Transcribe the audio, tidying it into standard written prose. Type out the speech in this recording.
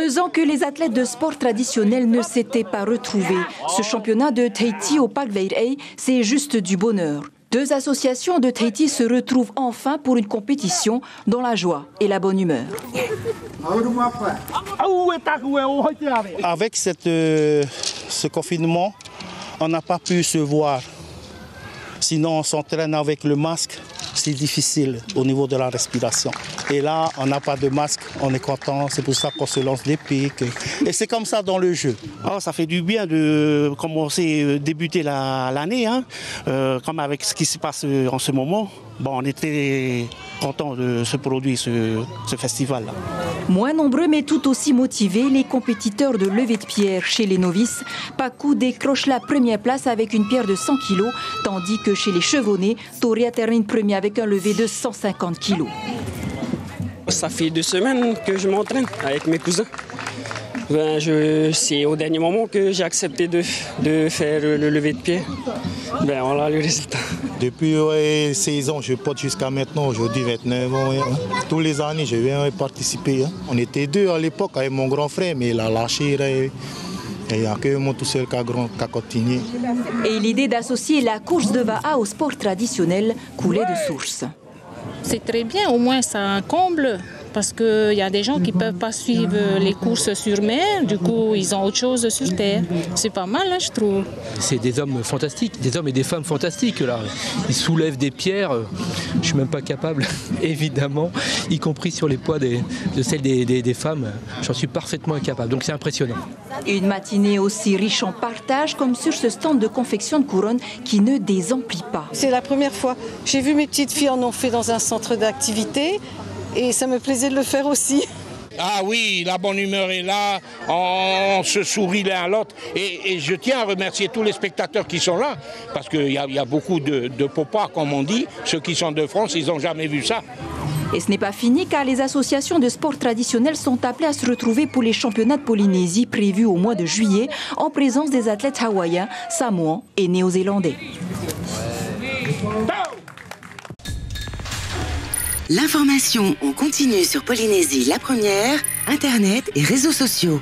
2 ans que les athlètes de sport traditionnels ne s'étaient pas retrouvés. Ce championnat de Tahiti au Parc Veirai, c'est juste du bonheur. 2 associations de Tahiti se retrouvent enfin pour une compétition dans la joie et la bonne humeur. Avec ce confinement, on n'a pas pu se voir. Sinon, on s'entraîne avec le masque. C'est difficile au niveau de la respiration. Et là, on n'a pas de masque, on est content, c'est pour ça qu'on se lance des pics. Et c'est comme ça dans le jeu. Oh, ça fait du bien de commencer, débuter l'année, hein, comme avec ce qui se passe en ce moment. Bon, on était content de se produire ce festival-là. Moins nombreux mais tout aussi motivés, les compétiteurs de levée de pierre chez les novices. Pakou décroche la première place avec une pierre de 100 kg, tandis que chez les chevronnés, Toria termine premier avec un levé de 150 kg. Ça fait 2 semaines que je m'entraîne avec mes cousins. C'est au dernier moment que j'ai accepté de faire le lever de pied. Voilà le résultat. Depuis 16 ans, je porte jusqu'à maintenant, aujourd'hui 29 ans. Tous les années, je viens participer. On était 2 à l'époque avec mon grand frère, mais il a lâché. Et il n'y a que moi tout seul qui a continué. Et l'idée d'associer la course de Va'a au sport traditionnel coulait de source. C'est très bien, au moins ça comble. Parce qu'il y a des gens qui ne peuvent pas suivre les courses sur mer, du coup ils ont autre chose sur terre. C'est pas mal, hein, je trouve. C'est des hommes fantastiques, des hommes et des femmes fantastiques là. Ils soulèvent des pierres, je ne suis même pas capable, évidemment, y compris sur les poids de celles des femmes. J'en suis parfaitement incapable, donc c'est impressionnant. Une matinée aussi riche en partage comme sur ce stand de confection de couronne qui ne désemplit pas. C'est la première fois. J'ai vu mes petites filles en ont fait dans un centre d'activité. Et ça me plaisait de le faire aussi. Ah oui, la bonne humeur est là, on se sourit l'un à l'autre. Et je tiens à remercier tous les spectateurs qui sont là, parce qu'il y a beaucoup de popas, comme on dit. Ceux qui sont de France, ils n'ont jamais vu ça. Et ce n'est pas fini car les associations de sport traditionnels sont appelées à se retrouver pour les championnats de Polynésie prévus au mois de juillet en présence des athlètes hawaïens, samoans et néo-zélandais. L'information en continu sur Polynésie la première, Internet et réseaux sociaux.